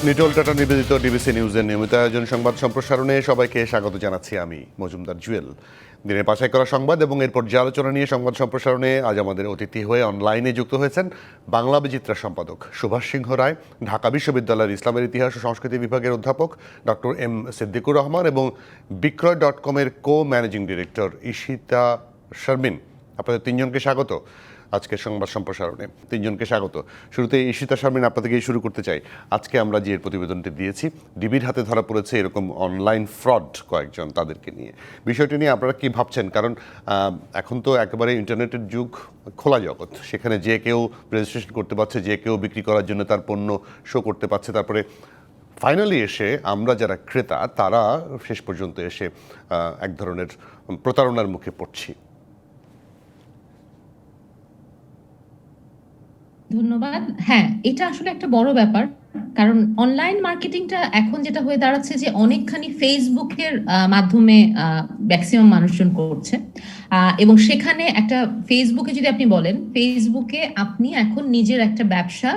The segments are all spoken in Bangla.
নিটোল টাটা নিবেদিত ডিবিসি নিউজের নিয়মিত আয়োজন সংবাদ সম্প্রসারণে সবাইকে স্বাগত জানাচ্ছি আমি মজুমদার জুয়েল। দিনের বাছাই করা সংবাদ এবং এরপর যে আলোচনা নিয়ে সংবাদ সম্প্রসারণে আজ আমাদের অতিথি হয়ে অনলাইনে যুক্ত হয়েছেন বাংলা বিচিত্রা সম্পাদক সুভাষ সিংহ রায়, ঢাকা বিশ্ববিদ্যালয়ের ইসলামের ইতিহাস ও সংস্কৃতি বিভাগের অধ্যাপক ডক্টর এম সিদ্দিকুর রহমান এবং বিক্রয়.com-এর ম্যানেজিং ডিরেক্টর ঈশিতা শারমিন। আপনাদের তিনজনকে স্বাগত আজকের সংবাদ সম্প্রসারণে। তিনজনকে স্বাগত। শুরুতে ঈশিতা শারমিন, আপনাদের দিয়ে শুরু করতে চাই। আজকে আমরা যে প্রতিবেদনটি দিয়েছি, ডিবির হাতে ধরা পড়েছে এরকম অনলাইন ফ্রড কয়েকজন, তাদেরকে নিয়ে বিষয়টি নিয়ে আপনারা কি ভাবছেন? কারণ এখন তো একেবারে ইন্টারনেটের যুগ, খোলা জগৎ, সেখানে যে কেউ রেজিস্ট্রেশন করতে পারছে, যে কেউ বিক্রি করার জন্য তার পণ্য শো করতে পারছে, তারপরে ফাইনালি এসে আমরা যারা ক্রেতা তারা শেষ পর্যন্ত এসে এক ধরনের প্রতারণার মুখে পড়ছি। ধন্যবাদ। হ্যাঁ, এটা আসলে একটা বড় ব্যাপার, কারণ অনলাইন মার্কেটিংটা এখন যেটা হয়ে দাঁড়াচ্ছে যে অনেকখানি ফেসবুকের মাধ্যমে ম্যাক্সিমাম মানুষজন করছে, এবং সেখানে একটা ফেসবুকে যদি আপনি বলেন, ফেসবুকে আপনি এখন নিজের একটা ব্যবসা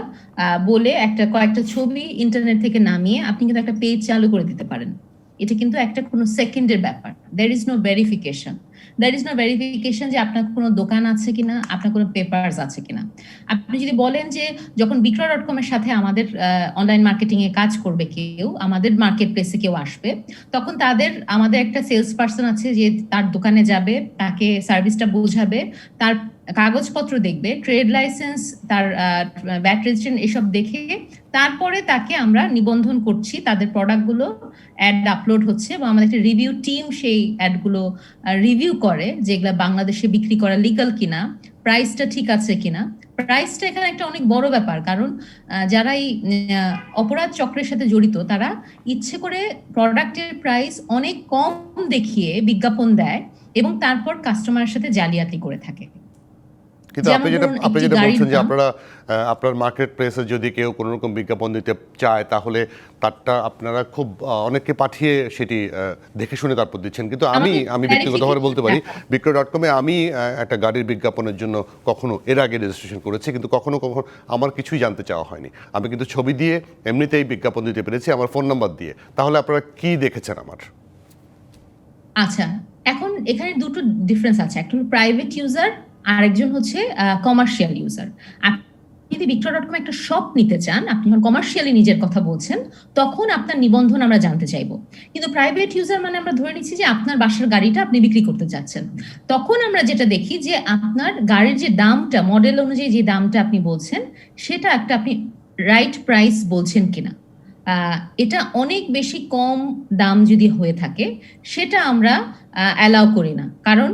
বলে কয়েকটা ছবি ইন্টারনেট থেকে নামিয়ে আপনি কিন্তু একটা পেজ চালু করে দিতে পারেন। এটা কিন্তু একটা কোনো সেকেন্ডের ব্যাপার। দ্যার ইজ নো ভেরিফিকেশন যে আপনার কোনো দোকান আছে কিনা, আপনার কোনো পেপারস আছে কিনা। আপনি যদি বলেন যে যখন বিক্রয়.com এর সাথে আমাদের অনলাইন মার্কেটিং এ কাজ করবে কেউ, আমাদের মার্কেট প্লেসে কেউ আসবে, তখন আমাদের একটা সেলস পার্সন আছে যে তার দোকানে যাবে, তাকে সার্ভিসটা বোঝাবে, তার কাগজপত্র দেখবে, ট্রেড লাইসেন্স, তার ব্যাট রেজিস্ট্রেশন, এসব দেখে তারপরে তাকে আমরা নিবন্ধন করছি। তাদের প্রোডাক্টগুলো অ্যাড আপলোড হচ্ছে এবং আমাদের একটা রিভিউ টিম সেই অ্যাডগুলো রিভিউ করে, যেগুলো বাংলাদেশে বিক্রি করা লিগাল কিনা, প্রাইসটা ঠিক আছে কিনা। প্রাইসটা এখানে একটা অনেক বড় ব্যাপার, কারণ যারা এই অপরাধ চক্রের সাথে জড়িত তারা ইচ্ছে করে প্রোডাক্টের প্রাইস অনেক কম দেখিয়ে বিজ্ঞাপন দেয় এবং তারপর কাস্টমারের সাথে জালিয়াতি করে থাকে। কিন্তু আপনি যেটা বলছেন যে আপনার মার্কেট প্লেসে যদি কেউ কোনো রকম বিজ্ঞাপন দিতে চায়, তাহলে তারটা আপনারা খুব অনেককে পাঠিয়ে সেটি দেখে শুনে তারপর দিচ্ছেন। কিন্তু আমি ব্যক্তিগতভাবে বলতে পারি, বিক্রয়.com-এ আমি একটা গাড়ির বিজ্ঞাপনের জন্য কখনো এর আগে রেজিস্ট্রেশন করেছি, কিন্তু কখনো আমার কিছুই জানতে চাওয়া হয়নি। আমি কিন্তু ছবি দিয়ে এমনিতেই বিজ্ঞাপন দিতে পেরেছি, আমার ফোন নাম্বার দিয়ে। তাহলে আপনারা কি দেখেছেন আমার? আচ্ছা, এখন এখানে দুটো ডিফারেন্স আছে। একটা হলো প্রাইভেট ইউজার, আরেকজন হচ্ছে কমার্শিয়াল ইউজার। আপনি যদি বিক্রয়.com একটা শপ নিতে চান, আপনি যখন কমার্শিয়ালি নিজের কথা বলছেন, তখন আপনার নিবন্ধন আমরা জানতে চাইবো। কিন্তু প্রাইভেট ইউজার মানে আমরা ধরে নিচ্ছি যে আপনার বাসার গাড়িটা আপনি বিক্রি করতে চাচ্ছেন। তখন আমরা যেটা দেখি যে আপনার গাড়ির যে দামটা, মডেল অনুযায়ী যে দামটা আপনি বলছেন, সেটা আপনি রাইট প্রাইস বলছেন কিনা। এটা অনেক বেশি কম দাম যদি হয়ে থাকে, সেটা আমরা অ্যালাউ করি না, কারণ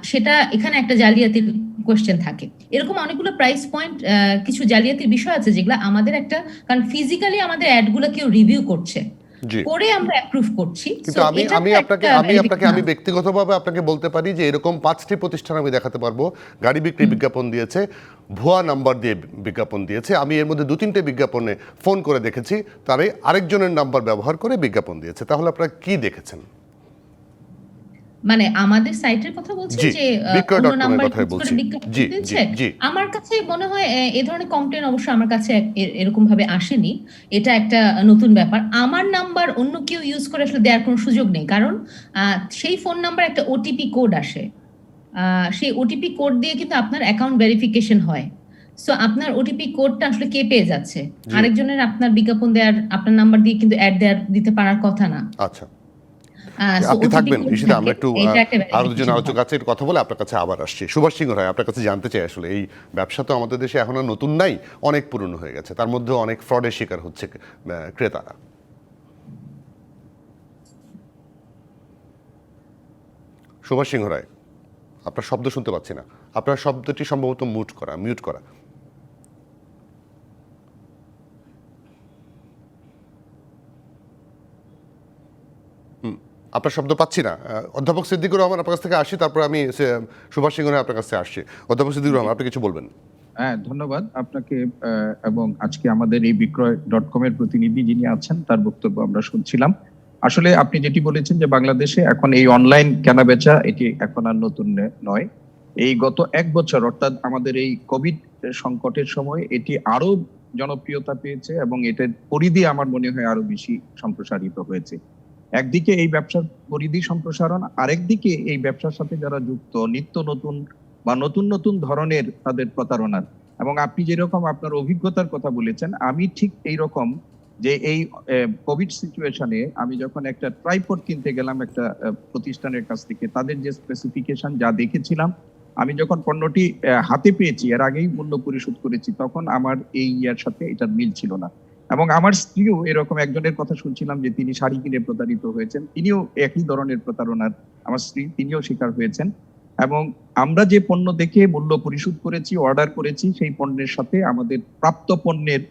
সেটা এখানে একটা জালিয়াতির কোয়েশ্চেন থাকে। এরকম অনেকগুলো প্রাইস পয়েন্ট, কিছু জালিয়াতির বিষয় আছে যেগুলো আমাদের কারণ ফিজিক্যালি আমাদের অ্যাডগুলো কেউ রিভিউ করছে, করে আমরা অ্যাপ্রুভ করছি। কিন্তু আমি ব্যক্তিগতভাবে আপনাকে বলতে পারি যে এরকম 5টি প্রতিষ্ঠান আমি দেখাতে পারবো গাড়ি বিক্রি বিজ্ঞাপন দিয়েছে, ভুয়া নাম্বার দিয়ে বিজ্ঞাপন দিয়েছে। আমি এর মধ্যে 2-3টে বিজ্ঞাপনে ফোন করে দেখেছি, তারে আরেকজনের নাম্বার ব্যবহার করে বিজ্ঞাপন দিয়েছে। তাহলে আপনারা কি দেখেছেন? মানে আমাদের সাইটের কথা বলছেন যে অন্য নাম্বার ইউজ করে বিজ্ঞাপন দিচ্ছে? আমার কাছে মনে হয় এই ধরনের কমপ্লেন অবশ্য আমার কাছে এরকম ভাবে আসেনি। এটা একটা নতুন ব্যাপার। আমার নাম্বার অন্য কেউ ইউজ করে আসলে দেওয়ার কোনো সুযোগ নেই, কারণ সেই ফোন নাম্বার একটা ওটিপি কোড আসে, সেই ওটিপি কোড দিয়ে কিন্তু আপনার অ্যাকাউন্ট ভেরিফিকেশন হয়। সো আপনার ওটিপি কোডটা আসলে কে পেয়ে যাচ্ছে? আরেকজনের আপনার বিজ্ঞাপন দেওয়ার, আপনার নাম্বার দিয়ে কিন্তু অ্যাড দিতে পারার কথা না। আচ্ছা, আপনি থাকবেন ঈশিতা, আমরা একটু আরো দুজন আলোচক আছে কথা বলে আপনার কাছে আবার আসছি। সুভাষ সিংহ রায়, আপনার কাছে জানতে চাই, আসলে এই ব্যবসা তো আমাদের দেশে এখন নতুন নাই, অনেক পুরনো হয়ে গেছে, তার মধ্যে অনেক ফ্রডের শিকার হচ্ছে ক্রেতারা। সুভাষ সিংহ রায়, আপনার শব্দ শুনতে পাচ্ছি না। আপনার শব্দটি সম্ভবত মিউট করা। আপনার শব্দ পাচ্ছি না। অধ্যাপক সিদ্দিকুর রহমান, আপনার কাছ থেকে আসি, তারপর আমি সুভাষ সিংহ রায় আপনার কাছে আসছি। অধ্যাপক সিদ্দিকুর রহমান, আপনি কিছু বলবেন? হ্যাঁ, ধন্যবাদ আপনাকে। এবং আজকে আমাদের এই বিক্রয়.com এর প্রতিনিধি যিনি আছেন, তার বক্তব্য আমরা শুনছিলাম। আসলে আপনি যেটি বলেছেন যে বাংলাদেশে এখন এই অনলাইন কেনা বেচা, এটি এখন আর নতুন নয়। এই গত 1 বছর, অর্থাৎ আমাদের এই কোভিড সংকটের সময় এটি আরো জনপ্রিয়তা পেয়েছে এবং এটার পরিধি আমার মনে হয় আরো বেশি সম্প্রসারিত হয়েছে। একদিকে এই ব্যবসার পরিধি সম্প্রসারণ, আরেকদিকে এই ব্যবসার সাথে যারা যুক্ত নিত্য নতুন বা নতুন নতুন ধরনের তাদের প্রতারণার। এবং আপনি যেরকম আপনার অভিজ্ঞতার কথা বলেছেন, আমি ঠিক এইরকম যে এই কোভিড সিচুয়েশনে আমি যখন একটা ট্রাইপড কিনতে গেলাম একটা প্রতিষ্ঠানের কাছ থেকে, তাদের যে স্পেসিফিকেশন যা দেখেছিলাম, আমি যখন পণ্যটি হাতে পেয়েছি, এর আগেই মূল্য পরিশোধ করেছি, তখন আমার এই ইয়ার সাথে এটার মিল ছিল না। এবং আমার স্ত্রীও এরকম একজনের কথা শুনছিলাম যে তিনি শাড়ি কিনে প্রতারিত হয়েছেন, তিনিও একই ধরনের প্রতারণার, আমার স্ত্রী তিনিও শিকার হয়েছেন। এবং আমরা যে পণ্য দেখে মূল্য পরিশোধ করেছি, অর্ডার করেছি, সেই পণ্যের সাথে আমাদের প্রাপ্ত পণ্যের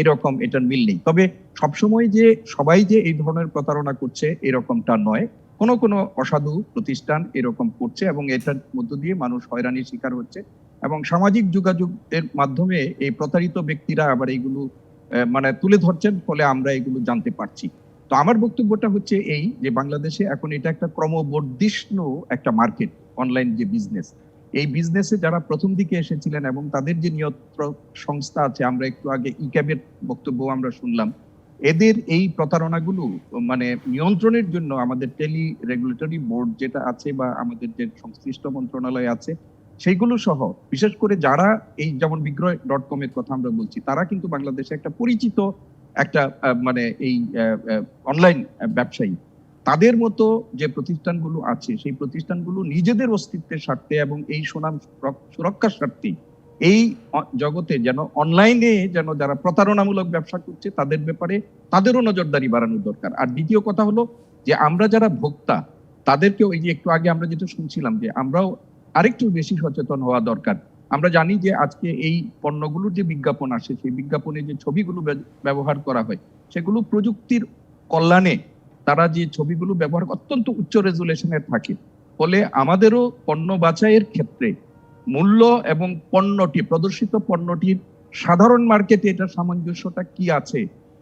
এরকম এটার মিল নেই। তবে সবসময় যে সবাই যে এই ধরনের প্রতারণা করছে এরকমটা নয়, কোন কোন অসাধু প্রতিষ্ঠান এরকম করছে এবং এটার মধ্য দিয়ে মানুষ হয়রানির শিকার হচ্ছে। এবং সামাজিক যোগাযোগের মাধ্যমে এই প্রতারিত ব্যক্তিরা আবার এইগুলো মানে তুলে ধরছেন, ফলে আমরা এগুলো জানতে পারছি। তো আমার বক্তব্যটা হচ্ছে এই যে বাংলাদেশে এখন এটা একটা ক্রমবর্ধিষ্ণু একটা মার্কেট, অনলাইন যে বিজনেস, এই বিজনেসে যারা প্রথম দিকে এসেছিলেন এবং তাদের যে নিয়ন্ত্রক সংস্থা আছে, আমরা একটু আগে ইক্যাবের বক্তব্য আমরা শুনলাম, এদের এই প্রতারণাগুলো মানে নিয়ন্ত্রণের জন্য আমাদের টেলি রেগুলেটরি বোর্ড যেটা আছে বা আমাদের যে সংশ্লিষ্ট মন্ত্রণালয় আছে সেইগুলো সহ, বিশেষ করে যারা এই যেমন বিক্রয়.com এর কথা আমরা বলছি, তারা কিন্তু বাংলাদেশে একটা পরিচিত একটা মানে এই অনলাইন ব্যবসায়ী। তাদের মতো যে প্রতিষ্ঠানগুলো আছে সেই প্রতিষ্ঠানগুলো নিজেদের অস্তিত্বের স্বার্থে এবং এই সুনাম সুরক্ষার স্বার্থে এই জগতে যেন অনলাইনে যেন যারা প্রতারণামূলক ব্যবসা করছে তাদের ব্যাপারে তাদেরও নজরদারি বাড়ানোর দরকার। আর দ্বিতীয় কথা হলো যে আমরা যারা ভোক্তা তাদেরকেও এই যে একটু আগে আমরা যেটা শুনছিলাম যে আমরাও আরেকটু বেশি সচেতন হওয়া দরকার। আমরা জানি যে আজকে এই পণ্যগুলোর যে বিজ্ঞাপন আসে, সেই বিজ্ঞাপনে যে ছবিগুলো ব্যবহার করা হয় সেগুলো প্রযুক্তির কল্যাণে তারা যে ছবিগুলো ব্যবহার অত্যন্ত উচ্চ রেজুলেশনের থাকে, ফলে আমাদেরও পণ্য বাছাইয়ের ক্ষেত্রে মূল্য এবং পণ্যটি প্রদর্শিত পণ্যটির সাধারণ মার্কেটে এটা সামঞ্জস্যটা কি আছে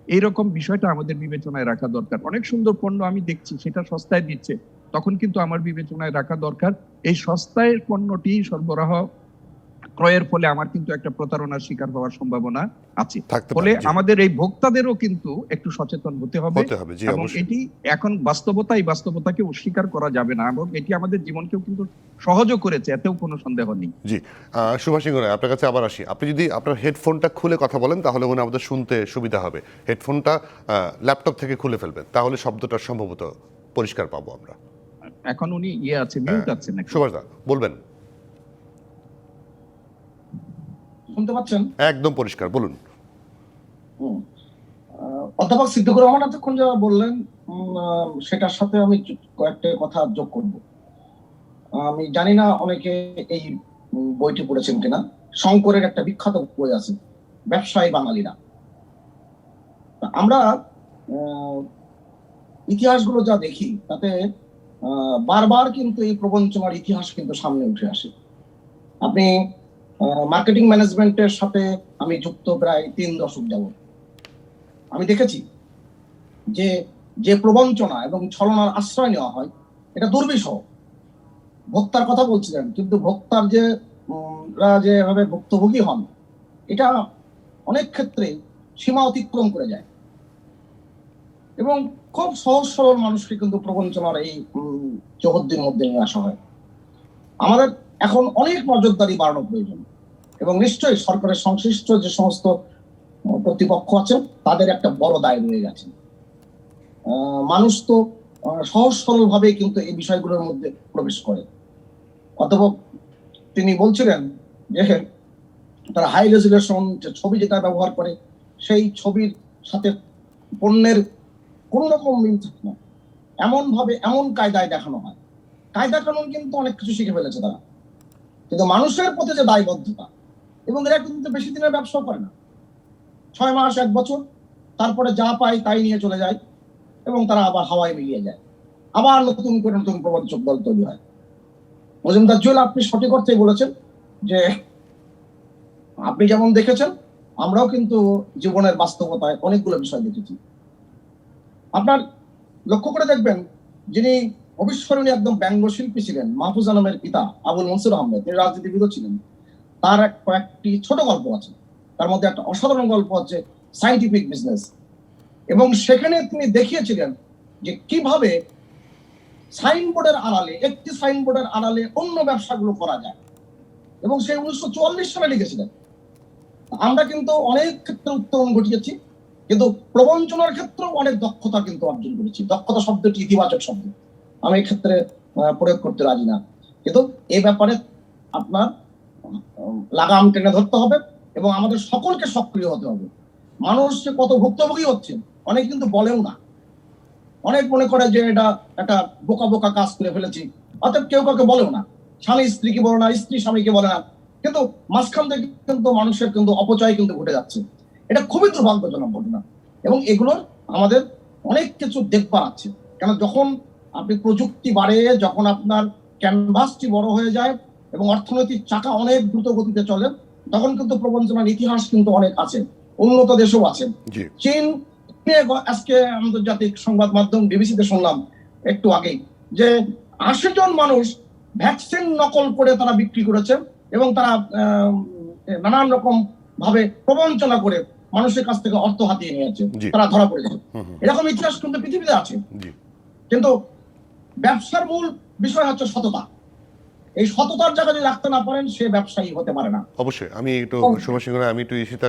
এইরকম বিষয়টা আমাদের বিবেচনায় রাখা দরকার। অনেক সুন্দর পণ্য আমি দেখছি সেটা সস্তায় দিচ্ছে, তখন কিন্তু আমার বিবেচনায় রাখা দরকার এই সস্তায় পণ্যটি সরবরাহ ক্রয়ের ফলে আমার কিন্তু একটা প্রতারণার শিকার হওয়ার সম্ভাবনা আছে। ফলে আমাদের এই ভোক্তাদেরও কিন্তু একটু সচেতন হতে হবে এবং এটি এখন বাস্তবতাকে অস্বীকার করা যাবে না এবং এটি আমাদের জীবনকেও কিন্তু সহজও করেছে, এতেও কোনো সন্দেহ নেই। জি, সুভাষ সিংহ রায়, আপনার কাছে আবার আসি। আপনি যদি আপনার হেডফোনটা খুলে কথা বলেন তাহলে মনে আমাদের শুনতে সুবিধা হবে। হেডফোনটা ল্যাপটপ থেকে খুলে ফেলবেন, তাহলে শব্দটা সম্ভবত পরিষ্কার পাবো আমরা। এখন উনি আছে, মিউট আছে নাকি? সুভাষ দা বলবেন। শুনতে পাচ্ছেন? একদম পরিষ্কার, বলুন। অধ্যাপক সিদ্দিকুর রহমান এতক্ষণ যা বললেন সেটার সাথে আমি কয়েকটা কথা যোগ করব। আমি জানি না অনেকে এই বইটি পড়েছেন কিনা, শঙ্করের একটা বিখ্যাত বই আছে ব্যবসায়ী বাঙালিরা। আমরা ইতিহাসগুলো যা দেখি তাতে বারবার কিন্তু এই প্রবঞ্চনার ইতিহাস কিন্তু সামনে উঠে আসে। আপনি মার্কেটিং ম্যানেজমেন্টের সাথে আমি যুক্ত প্রায় 3 দশক যাবত। আমি দেখেছি যে যে প্রবঞ্চনা এবং ছলনার আশ্রয় নেওয়া হয় এটা দুর্বিষহ। ভোক্তার কথা বলছিলেন, কিন্তু ভোক্তার যেভাবে ভুক্তভোগী হন এটা অনেক ক্ষেত্রে সীমা অতিক্রম করে যায় এবং খুব সহজ সরল মানুষকে কিন্তু প্রবঞ্চনার এই চৌহদ্দির মধ্যে নিয়ে আসা হয়। আমাদের এখন অনেক নজরদারি বাড়ানো প্রয়োজন এবং নিশ্চয়ই সরকারের সংশ্লিষ্ট যে সমস্ত কর্তৃপক্ষ আছেন তাদের একটা বড় দায় রয়ে গেছে। মানুষ তো সহজ সরল ভাবে কিন্তু এই বিষয়গুলোর মধ্যে প্রবেশ করে। অথবা তিনি বলছিলেন যে তারা হাই রেজুলেশন যে ছবি যেটা ব্যবহার করে সেই ছবির সাথে পণ্যের কোন রকম মিল থাকে না, এমন ভাবে এমন কায়দায় দেখানো হয়। কায়দা কানুন কিন্তু অনেক কিছু শিখে ফেলেছে তারা, কিন্তু মানুষের প্রতি যে দায়বদ্ধতা, এবং এরা কিন্তু বেশি দিনের ব্যবসা করে না, 6 মাস 1 বছর, তারপরে যা পায় তাই নিয়ে চলে যায় এবং তারা আবার হাওয়ায় মিলিয়ে যায়, আবার নতুন করে নতুন প্রবঞ্চক দল তৈরি হয়। মজুমদার জুয়েল, আপনি সঠিক অর্থেই বলেছেন যে আপনি যেমন দেখেছেন আমরাও কিন্তু জীবনের বাস্তবতায় অনেকগুলো বিষয় দেখেছি। আপনার লক্ষ্য করে দেখবেন যিনি অবিস্মরণীয় একদম ব্যঙ্গশিল্পী ছিলেন, মাহফুজ আলমের পিতা আবুল মনসুর আহমেদ, তিনি রাজনীতিবিদও ছিলেন। তার কয়েকটি ছোট গল্প আছে তার মধ্যে একটা অসাধারণ গল্প হচ্ছে সায়েন্টিফিক বিজনেস, এবং সেখানে তিনি দেখিয়েছিলেন যে কিভাবে সাইনবোর্ডের আড়ালে, একটি সাইনবোর্ডের আড়ালে অন্য ব্যবসাগুলো করা যায়, এবং সে 1944 সালে লিখেছিলেন। আমরা কিন্তু অনেক ক্ষেত্রে উত্তরণ ঘটিয়েছি, কিন্তু প্রবঞ্চনার ক্ষেত্রেও অনেক দক্ষতা কিন্তু অর্জন করেছি। দক্ষতা শব্দটি ইতিবাচক শব্দ, আমি এই ক্ষেত্রে প্রয়োগ করতে রাজি না, কিন্তু এই ব্যাপারে আপনার লাগাম টেনে ধরতে হবে এবং আমাদের সকলকে সক্রিয় হতে হবে। মানুষ যে কত ভুক্তভোগী হচ্ছে অনেক কিন্তু বলেও না, অনেক মনে করে যে এটা একটা বোকা বোকা কাজ করে ফেলেছি, অর্থাৎ কেউ কাউকে বলেও না, স্বামী স্ত্রীকে বলে না, স্ত্রী স্বামীকে বলে না, কিন্তু মাঝখান থেকে কিন্তু মানুষের কিন্তু অপচয় কিন্তু ঘটে যাচ্ছে। এটা খুবই দুর্ভাগ্যজনক ঘটনা, এবং এগুলোর আমাদের অনেক কিছু দেখবার আছে। কেন, যখন আপনি প্রযুক্তি বাড়ে, যখন আপনার ক্যানভাসটি বড় হয়ে যায় এবং অর্থনৈতিক চাকা অনেক দ্রুত গতিতে চলে, তখন কিন্তু প্রবঞ্চনার ইতিহাস কিন্তু অনেক আছে, উন্নত দেশেও আছে। চীন, আজকে আন্তর্জাতিক সংবাদ মাধ্যম বিবিসিতে শুনলাম একটু আগে যে 80 জন মানুষ ভ্যাকসিন নকল করে তারা বিক্রি করেছে, এবং তারা নানান রকম ভাবে প্রবঞ্চনা করে মানুষের কাছ থেকে অর্থ হাতিয়ে নিয়েছে, তারা ধরা পড়েছে। এরকম ইতিহাস কিন্তু পৃথিবীতে আছে। কিন্তু ব্যবসার মূল বিষয় হচ্ছে সততা। এই সততার জায়গা যদি রাখতে না পারেন, সে ব্যবসায়ী হতে পারে না। অবশ্যই আমি একটু সুভাষ সিংহ রায়, আমি একটু ঈশিতা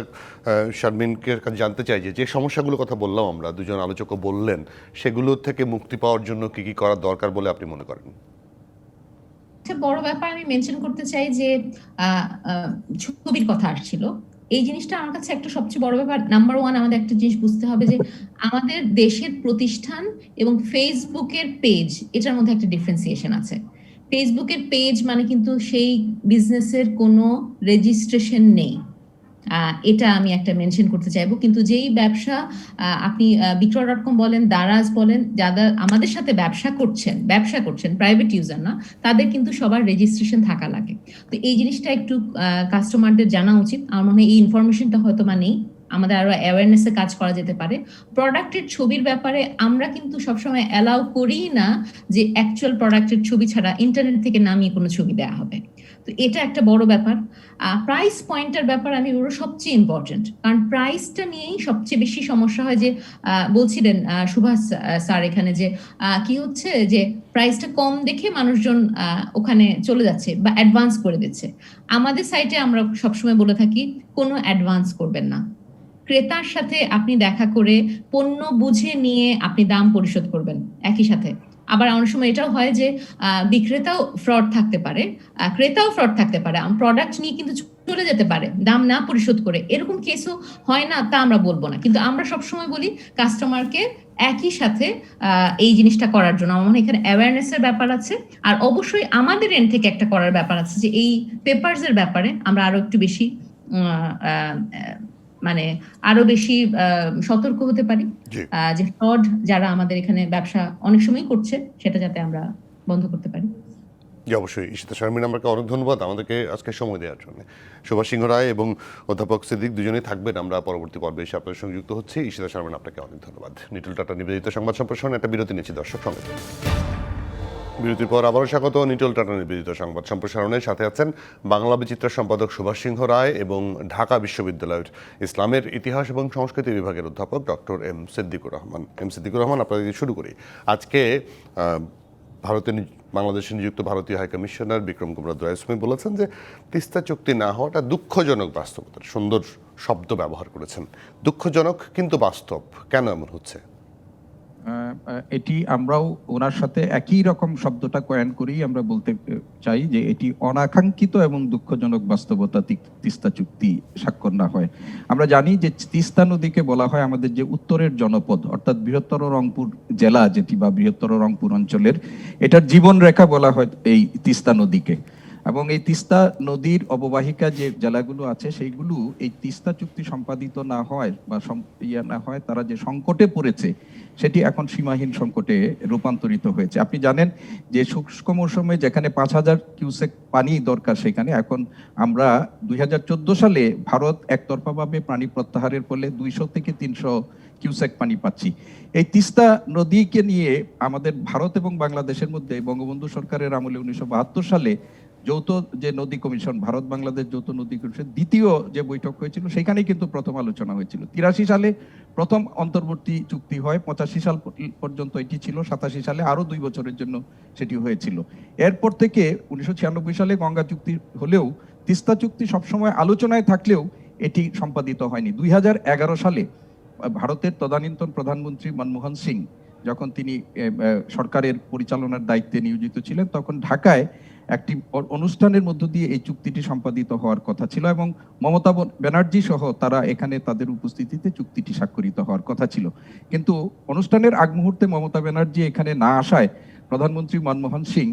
শারমিনের কাছে জানতে চাই যে সমস্যাগুলোর কথা বললাম আমরা, দুজন আলোচকও বললেন, সেগুলো থেকে মুক্তি পাওয়ার জন্য কি কি করা দরকার বলে আপনি মনে করেন? একটা বড় ব্যাপার আমি মেনশন করতে চাই যে ছবির কথা আসছিল, এই জিনিসটা আমার কাছে একটা সবচেয়ে বড় ব্যাপার। নাম্বার ওয়ান, আমাদের একটা জিনিস বুঝতে হবে যে আমাদের দেশের প্রতিষ্ঠান এবং ফেসবুকের পেজ, এটার মধ্যে একটা ডিফারেন্সিয়েশন আছে। ফেসবুকের পেজ মানে কিন্তু সেই বিজনেসের কোনো রেজিস্ট্রেশন নেই, এটা আমি একটা মেনশন করতে চাইবো। কিন্তু যেই ব্যবসা আপনি বিক্রয়.কম বলেন, দারাজ বলেন, যারা আমাদের সাথে ব্যবসা করছেন প্রাইভেট ইউজার না, তাদের কিন্তু সবার রেজিস্ট্রেশন থাকা লাগে। তো এই জিনিসটা একটু কাস্টমারদের জানা উচিত। আমার মনে হয় এই ইনফরমেশনটা হয়তো নেই, আমাদের আরো অ্যাওয়ারনেসে কাজ করা যেতে পারে। প্রোডাক্টের ছবির ব্যাপারে আমরা কিন্তু সবসময় অ্যালাউ করি না যে অ্যাকচুয়াল প্রোডাক্টের ছবি ছাড়া ইন্টারনেট থেকে নামিয়ে কোনো ছবি দেওয়া হবে। তো এটা একটা বড় ব্যাপার। প্রাইস পয়েন্টের ব্যাপার আমি ওর সবচেয়ে ইম্পর্টেন্ট, কারণ প্রাইসটা নিয়েই সবচেয়ে বেশি সমস্যা হয়। যে বলছিলেন সুভাষ স্যার এখানে যে কি হচ্ছে যে প্রাইসটা কম দেখে মানুষজন ওখানে চলে যাচ্ছে বা অ্যাডভান্স করে দিচ্ছে। আমাদের সাইটে আমরা সবসময় বলে থাকি কোনো অ্যাডভান্স করবেন না, ক্রেতার সাথে আপনি দেখা করে পণ্য বুঝে নিয়ে আপনি দাম পরিশোধ করবেন একই সাথে। আবার অনেক সময় এটাও হয় যে বিক্রেতাও ফ্রড থাকতে পারে, ক্রেতাও ফ্রড থাকতে পারে, প্রোডাক্ট নিয়ে কিন্তু চলে যেতে পারে দাম না পরিশোধ করে, এরকম কেসও হয় না তা আমরা বলবো না। কিন্তু আমরা সবসময় বলি কাস্টমারকে একই সাথে এই জিনিসটা করার জন্য। আমার মনে হয় এখানে অ্যাওয়ারনেসের ব্যাপার আছে, আর অবশ্যই আমাদের এন্ড থেকে একটা করার ব্যাপার আছে যে এই পেপারসের ব্যাপারে আমরা আরো একটু বেশি আরো বেশি সতর্ক হতে পারি, যে ফ্রড যারা আমাদের এখানে ব্যবসা অনেক সময় করছে সেটা যাতে আমরা বন্ধ করতে পারি। জি অবশ্যই। ঈশিতা শারমিন, আমাকে অনেক ধন্যবাদ আমাদেরকে আজকে সময় দেওয়ার জন্য। সুভাষ সিংহ রায় এবং অধ্যাপক সিদ্দিক দুজনেই থাকবেন, আমরা পরবর্তী পর্বে এসে আপনাদের সঙ্গে যুক্ত হচ্ছি। ঈশিতা শারমিন, আপনাকে অনেক ধন্যবাদ। নিটল টাটা নিবেদিত সংবাদ সম্প্রসারণে একটা বিরতি নিচ্ছি দর্শক সঙ্গে। বিরতির পর আবারও স্বাগত নিটল টাটা নিবেদিত সংবাদ সম্প্রসারণের সাথে আছেন বাংলা বিচিত্রা সম্পাদক সুভাষ সিংহ রায় এবং ঢাকা বিশ্ববিদ্যালয়ের ইসলামের ইতিহাস এবং সংস্কৃতি বিভাগের অধ্যাপক ডক্টর এম সিদ্দিকুর রহমান। আপনাদের শুরু করি। আজকে বাংলাদেশে নিযুক্ত ভারতীয় হাই কমিশনার বিক্রম কুমার দয়াস্বামী বলেছেন যে তিস্তা চুক্তি না হওয়াটা দুঃখজনক বাস্তবতা। সুন্দর শব্দ ব্যবহার করেছেন, দুঃখজনক কিন্তু বাস্তব। কেন এমন হচ্ছে? এটি আমরাও ওনার সাথে একই রকম শব্দটা কয়েন করেই আমরা বলতে চাই যে এটি অনাকাঙ্ক্ষিত এবং দুঃখজনক বাস্তবতা তিস্তা চুক্তি স্বাক্ষর না হয়। আমরা জানি যে তিস্তা নদীকে বলা হয় আমাদের যে উত্তরের জনপদ, অর্থাৎ বৃহত্তর রংপুর জেলা যেটি বা বৃহত্তর রংপুর অঞ্চলের, এটার জীবন রেখা বলা হয় এই তিস্তা নদীকে। এবং এই তিস্তা নদীর অববাহিকা যে জেলাগুলো আছে সেইগুলো এই তিস্তা চুক্তি সম্পাদিত না হয় বা না হয়, তারা যে সংকটে পড়েছে সেটি এখন সীমাহীন সংকটে রূপান্তরিত হয়েছে। আপনি জানেন যে শুষ্ক মৌসুমে যেখানে 5000 কিউসেক পানি দরকার, সেখানে এখন আমরা 2014 সালে ভারত একতরফাভাবে পানি প্রত্যাহারের ফলে 200 থেকে 300 কিউসেক পানি পাচ্ছি। এই তিস্তা নদীকে নিয়ে আমাদের ভারত এবং বাংলাদেশের মধ্যে বঙ্গবন্ধু সরকারের আমলে 1972 সালে যৌথ যে নদী কমিশন, ভারত বাংলাদেশ যৌথ নদী কমিশন দ্বিতীয় যে বৈঠক হয়েছিল সেখানে কিন্তু প্রথম আলোচনা হয়েছিল। 83 সালে প্রথম অন্তর্বর্তী চুক্তি হয়, 85 সাল পর্যন্ত এটি ছিল, 87 সালে আরো 2 বছরের জন্য সেটি হয়েছিল। এরপর থেকে 1996 সালে গঙ্গা চুক্তি হলেও তিস্তা চুক্তি সবসময় আলোচনায় থাকলেও এটি সম্পাদিত হয়নি। 2011 সালে ভারতের তদানীন্তন প্রধানমন্ত্রী মনমোহন সিং যখন তিনি সরকারের পরিচালনার দায়িত্বে নিয়োজিত ছিলেন, তখন ঢাকায় একটি অনুষ্ঠানের মধ্য দিয়ে এই চুক্তিটি সম্পাদিত হওয়ার কথা ছিল এবং মমতা ব্যানার্জি সহ তারা এখানে তাদের উপস্থিতিতে চুক্তিটি স্বাক্ষরিত হওয়ার কথা ছিল। কিন্তু অনুষ্ঠানের আগ মুহূর্তে মমতা ব্যানার্জি এখানে না আসায় প্রধানমন্ত্রী মনমোহন সিং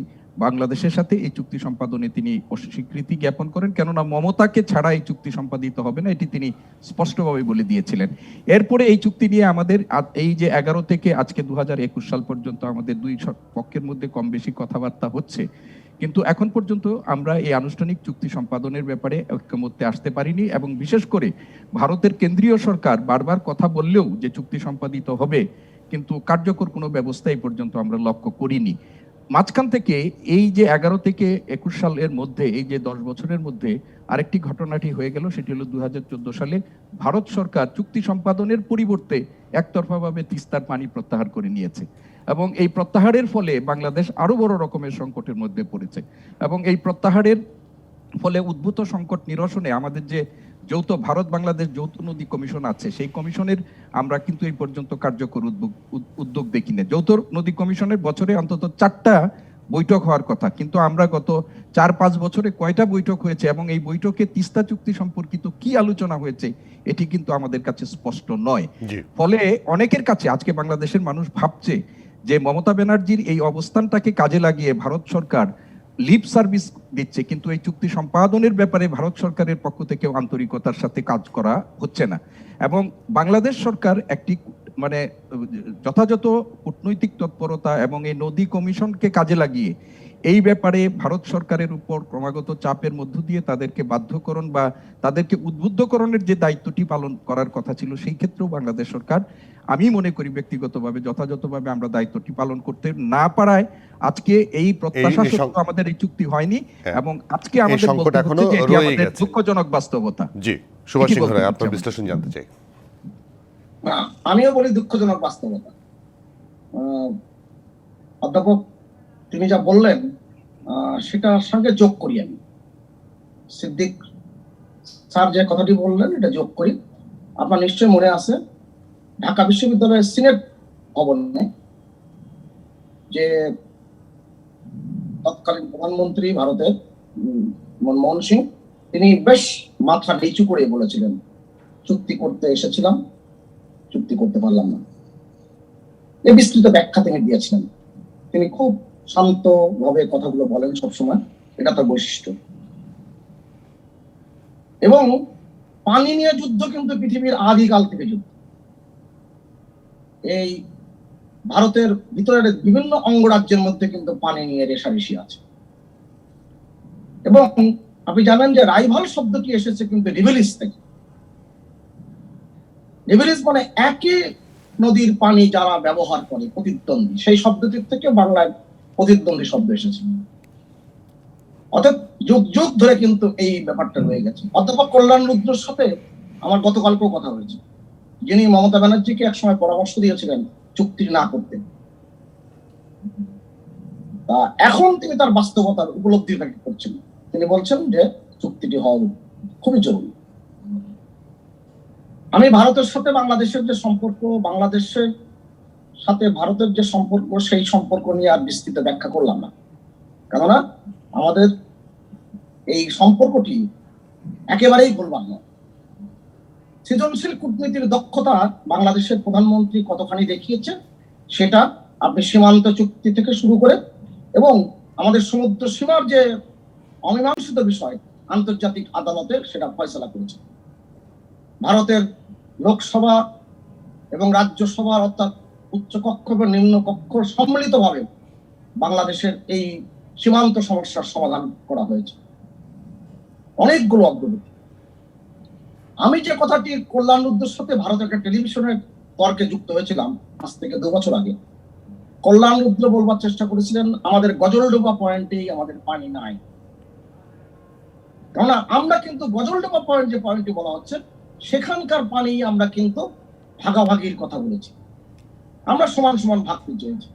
বাংলাদেশের সাথে এই চুক্তি সম্পাদনে তিনি অস্বীকৃতি জ্ঞাপন করেন, কেননা মমতাকে ছাড়া এই চুক্তি সম্পাদিত হবে না, এটি তিনি স্পষ্টভাবে বলে দিয়েছিলেন। এরপরে এই চুক্তি নিয়ে আমাদের এই যে 11 থেকে আজকে 2021 সাল পর্যন্ত আমাদের দুই পক্ষের মধ্যে কম বেশি কথাবার্তা হচ্ছে, কিন্তু এখন পর্যন্ত আমরা এই আনুষ্ঠানিক চুক্তি সম্পাদনের ব্যাপারে ঐক্যমত্যে আসতে পারিনি এবং বিশেষ করে ভারতের কেন্দ্রীয় সরকার বারবার কথা বললেও যে চুক্তি সম্পাদিত হবে, কিন্তু কার্যকর কোনো ব্যবস্থা এই পর্যন্ত আমরা লক্ষ্য করিনি। মাঝখান থেকে এই যে 11 থেকে 21 সালের মধ্যে, এই যে 10 বছরের মধ্যে আরেকটি ঘটনাটি হয়ে গেল, সেটি হলো 2014 সালে ভারত সরকার চুক্তি সম্পাদনের পরিবর্তে একতরফাভাবে তিস্তার পানি প্রত্যাহার করে নিয়েছে এবং এই প্রত্যাহারের ফলে বাংলাদেশ আরো বড় রকমের সংকটের মধ্যে পড়েছে এবং এই প্রত্যাহারের ফলে উদ্ভূত সংকট নিরসনে আমাদের যে যৌথ ভারত বাংলাদেশ যৌথ নদী কমিশন আছে, সেই কমিশনের আমরা কিন্তু এই পর্যন্ত কার্যকর উদ্যোগ দেখি না। যৌথ নদী কমিশনের বছরে অন্তত 4টা বৈঠক হওয়ার কথা, কিন্তু আমরা গত 4-5 বছরে কয়টা বৈঠক হয়েছে এবং এই বৈঠকে তিস্তা চুক্তি সম্পর্কিত কি আলোচনা হয়েছে এটি কিন্তু আমাদের কাছে স্পষ্ট নয়। ফলে অনেকের কাছে আজকে বাংলাদেশের মানুষ ভাবছে যে মমতা ব্যানার্জির এই অবস্থানটাকে কাজে লাগিয়ে ভারত সরকার লিপ সার্ভিস দিচ্ছে, কিন্তু এই চুক্তি সম্পাদনের ব্যাপারে ভারত সরকারের পক্ষ থেকে আন্তরিকতার সাথে কাজ করা হচ্ছে না এবং বাংলাদেশ সরকার একটি মানে যথাযথ কূটনৈতিক তৎপরতা এবং এই নদী কমিশনকে কাজে লাগিয়ে এই ব্যাপারে ভারত সরকারের উপর ক্রমাগত চাপের মধ্য দিয়ে তাদেরকে বাধ্যকরণ বা তাদেরকে উদ্বুদ্ধকরণের যে দায়িত্বটি পালন করার কথা ছিল, সেই ক্ষেত্রেও বাংলাদেশ সরকার, আমি মনে করি ব্যক্তিগতভাবে, যথাযথভাবে আমরা দায়িত্বটি পালন করতে না পারায় আজকে এই প্রত্যাশা সত্ত্বেও আমাদের এই চুক্তি হয়নি এবং আজকে আমাদের বলতে হচ্ছে যে এটি আমাদের দুঃখজনক বাস্তবতা। জি, সুভাষ সিংহ রায়, আপনার বিশ্লেষণ জানতে চাই। আমিও বলি দুঃখজনক বাস্তবতা। অধ্যাপক তিনি যা বললেন সেটার সঙ্গে যোগ করি আমি, সিদ্দিক স্যার যে কথাটি বললেন এটা যোগ করি। আপনার নিশ্চয়ই মনে আছে ঢাকা বিশ্ববিদ্যালয়ের সিনেট ভবনে যে তৎকালীন প্রধানমন্ত্রী ভারতের মনমোহন সিং, তিনি বেশ মাথা নিচু করে বলেছিলেন, চুক্তি করতে এসেছিলাম, চুক্তি করতে পারলাম না। এই বিস্তৃত ব্যাখ্যা তিনি দিয়েছিলেন। তিনি খুব শান্ত ভাবে কথাগুলো বলেন সবসময়, এটা তার বৈশিষ্ট্য। এবং পানি নিয়ে যুদ্ধ কিন্তু পৃথিবীর আদিকাল থেকে যুদ্ধ। এই ভারতের ভিতরের বিভিন্ন অঙ্গরাজ্যের মধ্যে কিন্তু পানি নিয়ে রেষারেষি আছে এবং আপনি জানেন যে রাইভাল শব্দটি এসেছে কিন্তু রিভেলিস থেকে। রিভেলিস মানে একই নদীর পানি যারা ব্যবহার করে, প্রতিদ্বন্দ্বী, সেই শব্দটির থেকে বাংলায় প্রতিদ্বন্দ্বী শব্দ এসেছে। অর্থাৎ যুগ যুগ ধরে কিন্তু এই ব্যাপারটা রয়ে গেছে। অধ্যাপক কল্যাণ রুদ্রর সাথে আমার গতকালকেও কথা হয়েছে, যিনি মমতা ব্যানার্জিকে একসময় পরামর্শ দিয়েছিলেন চুক্তি না করতে। এখন তিনি তার বাস্তবতার উপলব্ধি করছেন, তিনি বলছেন যে চুক্তিটি হওয়া খুবই জরুরি। আমি ভারতের সাথে বাংলাদেশের যে সম্পর্ক, বাংলাদেশের সাথে ভারতের যে সম্পর্ক, সেই সম্পর্ক নিয়ে আর বিস্তৃত ব্যাখ্যা করলাম না, কেননা আমাদের এই সম্পর্কটি একেবারেই ভুলবার নয়। সৃজনশীল কূটনীতির দক্ষতা বাংলাদেশের প্রধানমন্ত্রী কতখানি দেখিয়েছে সেটা আপনি সীমান্ত চুক্তি থেকে শুরু করে এবং আমাদের সমুদ্র সীমার যে অমীমাংসিত বিষয় আন্তর্জাতিক আদালতে সেটা ফয়সালা করেছে। ভারতের লোকসভা এবং রাজ্যসভার অর্থাৎ উচ্চকক্ষ এবং নিম্নকক্ষ সম্মিলিতভাবে বাংলাদেশের এই সীমান্ত সমস্যার সমাধান করা হয়েছে। অনেকগুলো অগ্রগতি। আমি যে কথাটি কল্যাণ রুদ্রের সাথে ভারতের একটা টেলিভিশনের তর্কে যুক্ত হয়েছিলাম আজ থেকে 2 বছর আগে, কল্যাণ রুদ্র বলবার চেষ্টা করেছিলেন আমাদের গজলডোবা পয়েন্টেই আমাদের পানি নাই। কেননা আমরা কিন্তু গজলডোবা পয়েন্ট যে পয়েন্টটি বলা হচ্ছে সেখানকার পানি আমরা কিন্তু ভাগাভাগির কথা বলেছি, আমরা সমান সমান ভাগ পেতে চেয়েছি,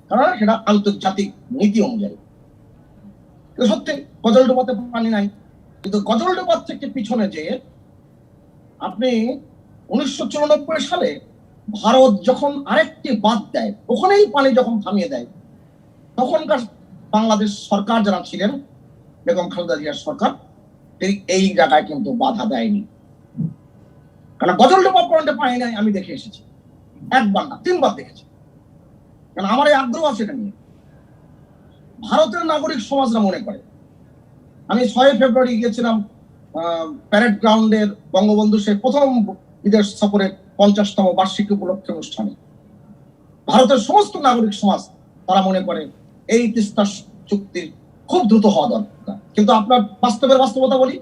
কারণ সেটা আন্তর্জাতিক নীতি অনুযায়ী। সত্যি গজলডোবাতে পানি নাই, কিন্তু গজলডোবার থেকে পিছনে যে আপনি 1994 সালে ভারত যখন আরেকটি বাদ দেয়, ওখানেই পানি যখন থামিয়ে দেয়, তখনকার বাংলাদেশ সরকার যারা ছিলেন, বেগম খালেদা জিয়ার সরকার, এই জায়গায় কিন্তু বাধা দেয়নি। কারণ গজলডোবা পয়েন্টে পানি নাই আমি দেখে এসেছি, একবার না 3 বার দেখেছি। কারণ আমার এই আগ্রহ আছে এটা নিয়ে। ভারতের নাগরিক সমাজরা মনে করে, আমি 6 ফেব্রুয়ারি গিয়েছিলাম প্যারেড গ্রাউন্ডের বঙ্গবন্ধু সে প্রথম বিদেশ সফরের 50তম বার্ষিকী উপলক্ষে অনুষ্ঠানে। ভারতের সমস্ত নাগরিক সমাজ তারা মনে করে এই তিস্তা চুক্তি খুব দ্রুত হওয়া দরকার। কিন্তু আপনার বাস্তবতা বলি,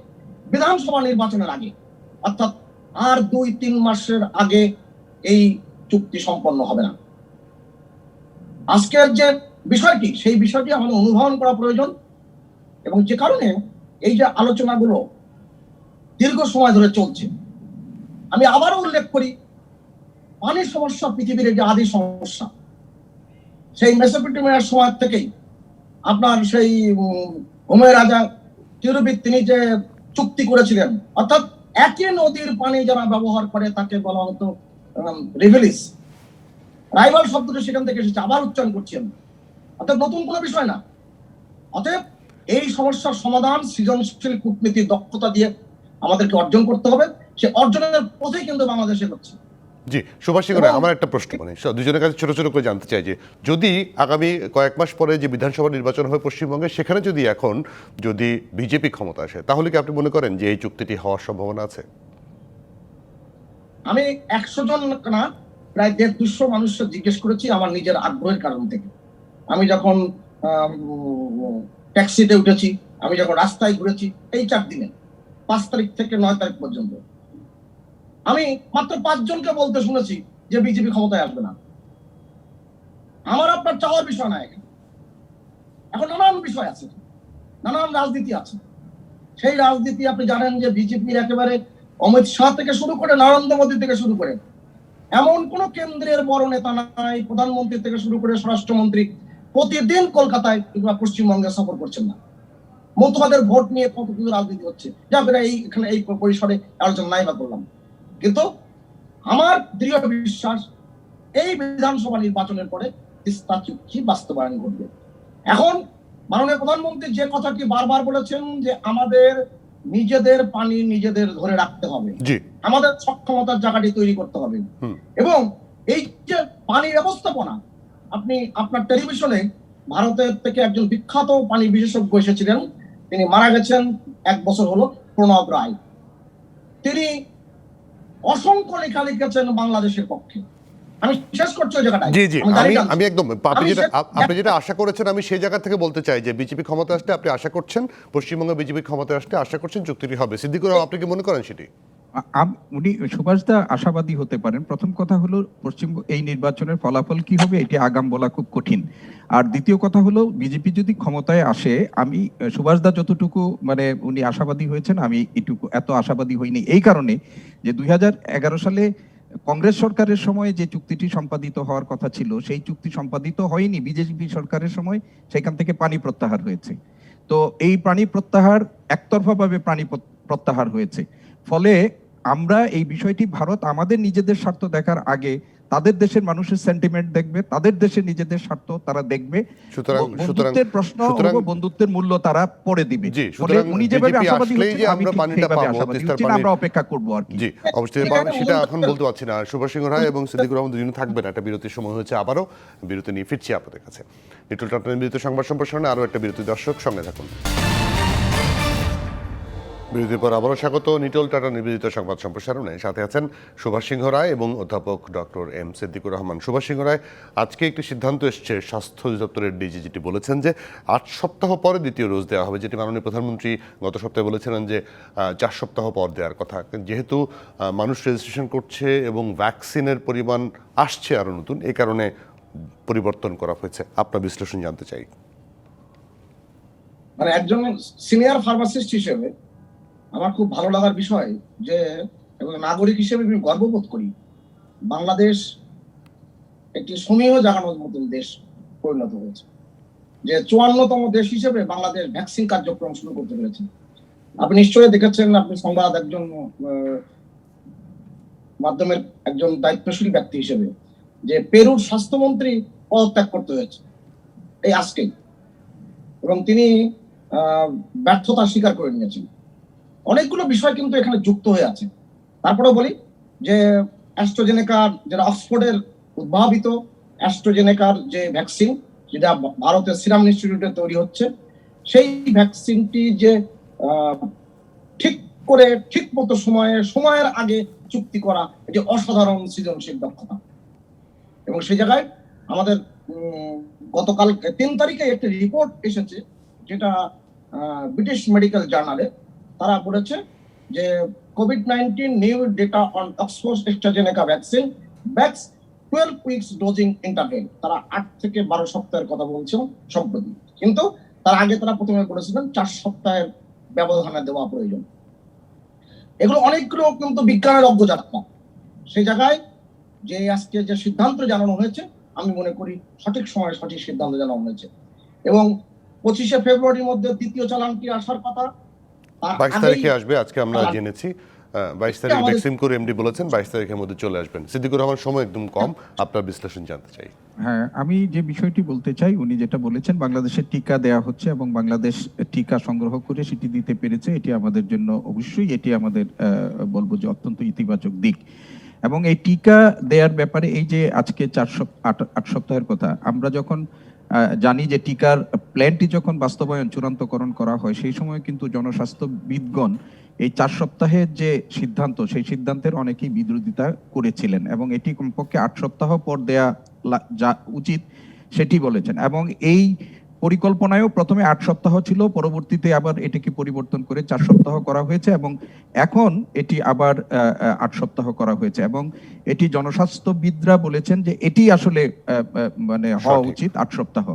বিধানসভা নির্বাচনের আগে, অর্থাৎ আর 2-3 মাসের আগে এই চুক্তি সম্পন্ন হবে না। আজকের যে বিষয়টি, সেই বিষয়টি আমাদের অনুধাবন করা প্রয়োজন, এবং যে কারণে এই যে আলোচনাগুলো দীর্ঘ সময় ধরে চলছে। আমি আবারও উল্লেখ করি, পানির সমস্যা পৃথিবীর যে আদি সমস্যা, সেই মেসোপটেমিয়ার সময় থেকেই আপনার সেই হোমের রাজা টিরুবিদ তিনি যে চুক্তি করেছিলেন, অর্থাৎ একই নদীর পানি যারা ব্যবহার করে তাকে বলা হতো রিভেলিস। রাইভাল শব্দটা সেখান থেকে এসেছে, আবার উচ্চারণ করছি আমি। অর্থাৎ নতুন কোনো বিষয় না। অতএব এই সমস্যার সমাধান সৃজনশীল কূটনীতির দক্ষতা দিয়ে আমাদেরকে অর্জন করতে হবে। সে অর্জনের পথেই কিন্তু বাংলাদেশে হচ্ছে। জি, সুভাষ সিং রায়, আমার একটা প্রশ্ন, মানে দুজনের কাছে ছোট ছোট করে জানতে চাই যে যদি আগামী কয়েক মাস পরে যে বিধানসভা নির্বাচন হয় পশ্চিমবঙ্গে, সেখানে যদি বিজেপি ক্ষমতা আসে, তাহলে কি আপনি মনে করেন যে এই চুক্তিটি হওয়ার সম্ভাবনা আছে? আমি 100 জন না, প্রায় 150 মানুষকে জিজ্ঞেস করেছি আমার নিজের আগ্রহের কারণ থেকে। আমি যখন ট্যাক্সিতে উঠেছি, আমি যখন রাস্তায় ঘুরেছি, এই 4 দিনে 5 তারিখ থেকে 9 তারিখ পর্যন্ত আমি মাত্র 5 জনকে বলতে শুনেছি যে বিজেপি ক্ষমতায় আসবে না। আমার আপনার চাওয়ার বিষয় না, এখন নানান বিষয় আছে, নানান রাজনীতি আছে। সেই রাজনীতি আপনি জানেন যে বিজেপির একেবারে অমিত শাহ থেকে শুরু করে নরেন্দ্র মোদী থেকে শুরু করে এমন কোন কেন্দ্রের বড় নেতা নাই, প্রধানমন্ত্রী থেকে শুরু করে স্বরাষ্ট্রমন্ত্রী প্রতিদিন কলকাতায় কিংবা পশ্চিমবঙ্গে সফর করছেন না। মতুয়াদের ভোট নিয়ে কত কিছু রাজনীতি হচ্ছে, যা এখানে এই পরিসরে আলোচনা নাই বা করলাম। কিন্তু আমার দৃঢ় বিশ্বাস এই বিধানসভা নির্বাচনের পরে তিস্তা চুক্তি বাস্তবায়ন ঘটবে। এখন মাননীয় প্রধানমন্ত্রী যে কথাটি বারবার বলেছেন যে আমাদের নিজেদের পানি নিজেদের ধরে রাখতে হবে, আমাদের সক্ষমতার জায়গাটি তৈরি করতে হবে, এবং এই যে পানি ব্যবস্থাপনা, আপনি আপনার টেলিভিশনে ভারতের থেকে একজন বিখ্যাত পানি বিশেষজ্ঞ এসেছিলেন, তিনি মারা গেছেন 1 বছর হলো, প্রণব রায়। তিনি অসংখ্য লেখা লিখেছেন বাংলাদেশের পক্ষে। আমি শেষ করছি ওই জায়গাটা। জি জি, আমি একদম আপনি যেটা আশা করেছেন, আমি সেই জায়গা থেকে বলতে চাই যে বিজেপি ক্ষমতা আসলে আপনি আশা করছেন, পশ্চিমবঙ্গে বিজেপি ক্ষমতা আসলে আশা করছেন চুক্তিটি হবে। সিদ্দিকুর রহমান, আপনি কি মনে করেন সেটি? উনি সুভাষদা আশাবাদী হতে পারেন। প্রথম কথা হলো এই নির্বাচনের ফলাফল কি হবে এটি আগাম বলা খুব কঠিন। আর দ্বিতীয় কথা হলো বিজেপি যদি ক্ষমতায় আসে, আমি সুভাষদা যতটুকু মানে উনি আশাবাদী হয়েছেন, আমি এত আশাবাদী হইনি। এই কারণে যে 2011 সালে কংগ্রেস সরকারের সময় যে চুক্তিটি সম্পাদিত হওয়ার কথা ছিল, সেই চুক্তি সম্পাদিত হয়নি। বিজেপি সরকারের সময় সেখান থেকে পানি প্রত্যাহার হয়েছে। তো এই পানি প্রত্যাহার একতরফাভাবে প্রত্যাহার হয়েছে। ফলে আমরা এই বিষয়টি ভারত আমাদের নিজেদের স্বার্থ দেখার আগে তাদের দেশের মানুষের সেন্টিমেন্ট দেখবে, তাদের দেশের নিজেদের স্বার্থ তারা দেখবে। বন্ধুত্বের প্রশ্ন, বন্ধুত্বের মূল্য তারা পরে দিবে। উনি যেভাবে আশাবাদী হচ্ছেন, আমি সেইভাবে আশাবাদী হচ্ছি, আমরা অপেক্ষা করবো আর কি। জি, অবশ্যই সেটা এখন বলতে পারছি না। সুভাষ সিং রায় এবং সিদ্দিকুর রহমান দুজনে থাকবেন। একটা বিরতির সময় হয়েছে, আবারও বিরতি নিয়ে ফিরছি আপনাদের কাছে। নিটল টাটার বিরতি সংবাদ সম্প্রসারণে আরও একটা বিরতি, দর্শক সঙ্গে থাকুন। বিরতির পর আবারও স্বাগত নিটল টাটা নিবেদিত সংবাদ সম্প্রসারণে। সাথে আছেন সুভাষ সিংহ রায় এবং অধ্যাপক ডক্টর এম সিদ্দিকুর রহমান। সুভাষ সিংহ রায়, আজকে একটি সিদ্ধান্ত এসছে স্বাস্থ্য অধিদপ্তরের ডিজি, যেটি বলেছেন যে 8 সপ্তাহ পরে দ্বিতীয় ডোজ দেওয়া হবে, যেটি মাননীয় প্রধানমন্ত্রী গত সপ্তাহে বলেছিলেন যে 4 সপ্তাহ পর দেওয়ার কথা। যেহেতু মানুষ রেজিস্ট্রেশন করছে এবং ভ্যাকসিনের পরিমাণ আসছে আরও নতুন, এই কারণে পরিবর্তন করা হয়েছে। আপনার বিশ্লেষণ জানতে চাই। মানে একজন সিনিয়র ফার্মাসিস্ট হিসেবে আমার খুব ভালো লাগার বিষয় যে, এবং নাগরিক হিসেবে আমি গর্ববোধ করি, বাংলাদেশ একটি সমীহ জাগানোর মতন দেশ পরিণত হয়েছে। যে 54তম দেশ হিসেবে বাংলাদেশ ভ্যাকসিন কার্যক্রম শুরু করতে পেরেছে। আপনি নিশ্চয়ই দেখেছেন, আপনি সংবাদ একজন মাধ্যমের একজন দায়িত্বশীল ব্যক্তি হিসেবে, যে পেরুর স্বাস্থ্যমন্ত্রী পদত্যাগ করতে হয়েছে এই আজকেই, এবং তিনি ব্যর্থতা স্বীকার করে নিয়েছেন। অনেকগুলো বিষয় কিন্তু এখানে যুক্ত হয়ে আছে। তারপরেও বলি যে অ্যাস্ট্রাজেনেকার, যেটা অক্সফোর্ডের উদ্ভাবিত অ্যাস্ট্রাজেনেকার যে ভ্যাকসিন, যেটা ভারতের সিরাম ইনস্টিটিউটে তৈরি হচ্ছে, সেই ভ্যাকসিনটি যে ঠিক করে ঠিক মতো সময়ের আগে চুক্তি করা, এটি অসাধারণ সৃজনশীল দক্ষতা। এবং সেই জায়গায় আমাদের গতকাল 3 তারিখে একটি রিপোর্ট এসেছে, যেটা ব্রিটিশ মেডিকেল জার্নালে তারা বলেছে যে COVID-19 new data on Oxford AstraZeneca vaccine backs 12 weeks dosing interval. তারা 8 থেকে 12 সপ্তাহের কথা বলছেন সম্প্রতি, কিন্তু তার আগে তারা প্রথমে বলেছিলেন 4 সপ্তাহের ব্যবধানে দেওয়া প্রয়োজন। এগুলো অনেকগুলো কিন্তু বিজ্ঞানের অগ্রযাত্রা। সেই জায়গায় যে আজকে যে সিদ্ধান্ত জানানো হয়েছে, আমি মনে করি সঠিক সময়ে সঠিক সিদ্ধান্ত জানানো হয়েছে। এবং 25শে ফেব্রুয়ারির মধ্যে দ্বিতীয় চালানটি আসার কথা, 22 তারিখে আসবে, আজকে আমরা জেনেছি 22 তারিখ বেক্সিমকোর এমডি বলেছেন 22 তারিখের মধ্যে চলে আসবেন। সিদ্দিকুর রহমান, সময় একদম কম, আপনার বিশ্লেষণ জানতে চাই। হ্যাঁ, আমি যে বিষয়টি বলতে চাই, উনি যেটা বলেছেন বাংলাদেশের টিকা দেয়া হচ্ছে এবং বাংলাদেশ টিকা সংগ্রহ করে সেটি দিতে পেরেছে, এটি আমাদের জন্য অবশ্যই এটি আমাদের বলবো যে অত্যন্ত ইতিবাচক দিক। এবং এই টিকা দেওয়ার ব্যাপারে এই যে আজকে 8 সপ্তাহের কথা, আমরা যখন জানি যে টিকার প্ল্যানটি যখন বাস্তবায়ন চূড়ান্তকরণ করা হয়, সেই সময় কিন্তু জনস্বাস্থ্যবিদগণ এই 4 সপ্তাহের যে সিদ্ধান্ত, সেই সিদ্ধান্তের অনেকেই বিরোধিতা করেছিলেন এবং এটি কমপক্ষে 8 সপ্তাহ পর দেয়া যা উচিত সেটি বলেছেন। এবং এই পরিকল্পনায়ও প্রথমে 8 সপ্তাহ ছিল, পরবর্তীতে আবার এটিকে পরিবর্তন করে 4 সপ্তাহ করা হয়েছে এবং এখন এটি আবার 8 সপ্তাহ করা হয়েছে। এবং এটি জনস্বাস্থ্যবিদরা বলেছেন যে এটি আসলে মানে হওয়া উচিত 8 সপ্তাহ।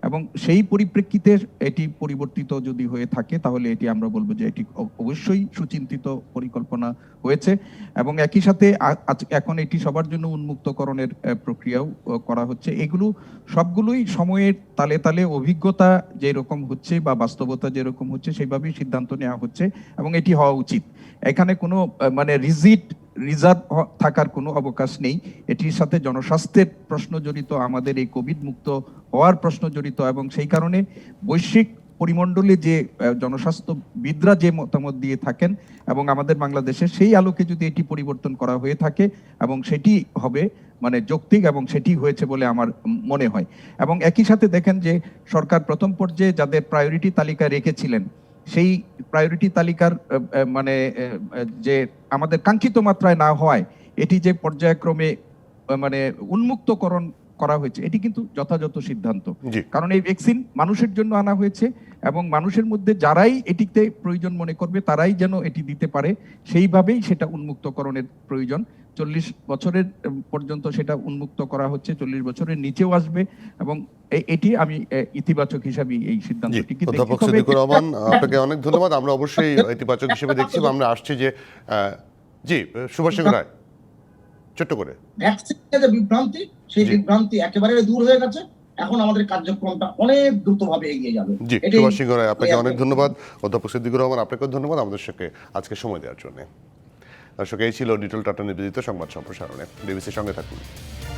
এবং সেই পরিপ্রেক্ষিতে এটি পরিবর্তিত যদি হয়ে থাকে, তাহলে এটি আমরা বলবো যে এটি অবশ্যই সুচিন্তিত পরিকল্পনা হয়েছে। এবং একই সাথে এখন এটি সবার জন্য উন্মুক্তকরণের প্রক্রিয়াও করা হচ্ছে। এগুলো সবগুলোই সময়ের তালে তালে অভিজ্ঞতা যেরকম হচ্ছে বা বাস্তবতা যেরকম হচ্ছে সেইভাবেই সিদ্ধান্ত নেওয়া হচ্ছে এবং এটি হওয়া উচিত। এখানে কোনো মানে রিজার্ভ থাকার কোনো অবকাশ নেই। এটির সাথে জনস্বাস্থ্যের প্রশ্ন জড়িত, আমাদের এই কোভিড মুক্ত হওয়ার প্রশ্ন জড়িত এবং সেই কারণে বৈশ্বিক পরিমণ্ডলে যে জনস্বাস্থ্যবিদরা যে মতামত দিয়ে থাকেন এবং আমাদের বাংলাদেশে সেই আলোকে যদি এটি পরিবর্তন করা হয়ে থাকে এবং সেটি হবে মানে যৌক্তিক এবং সেটি হয়েছে বলে আমার মনে হয়। এবং একই সাথে দেখেন যে সরকার প্রথম পর্যায়ে যাদের প্রায়োরিটি তালিকা রেখেছিলেন, সেই প্রায়োরিটি তালিকার মানে যে আমাদের কাঙ্ক্ষিত মাত্রায় না হওয়ায় এটি যে পর্যায়ক্রমে মানে উন্মুক্তকরণ করা হয়েছে, এটি কিন্তু যথাযথ সিদ্ধান্ত। কারণ এই ভ্যাকসিন মানুষের জন্য আনা হয়েছে এবং মানুষের মধ্যে যারাই এটিতে প্রয়োজন মনে করবে তারাই যেন এটি দিতে পারে, সেইভাবেই সেটা উন্মুক্তকরণের প্রয়োজন। 40 বছরের পর্যন্ত সেটা উন্মুক্ত করা হচ্ছে, 40 বছরের নিচেও আসবে এবং এটি আমি ইতিবাচক হিসাবে এই সিদ্ধান্তটিকে দেখি। অধ্যাপক সিদ্দিকুর রহমান, আপনাকে অনেক ধন্যবাদ। আমরা অবশ্যই ইতিবাচক হিসেবে দেখছি। আমরা আসছি যে জি সুভাষ সিং রায়, ছোট্ট করে ভ্যাকসিনের যে বিভ্রান্তি, সেই বিভ্রান্তি একেবারে দূর হয়ে গেছে। এখন আমাদের কার্যক্রমটা অনেক দ্রুতভাবে এগিয়ে যাবে। জি, সুভাষ সিং রায়, আপনাকে অনেক ধন্যবাদ। অধ্যাপক সিদ্দিকুর রহমান, আপনাকেও ধন্যবাদ আমাদের সাথে আজকে সময় দেওয়ার জন্য। দর্শক, এই ছিল লিটল টাটা নিবেদিত সংবাদ সম্প্রসারণে। ডিবিসির সঙ্গে থাকুন।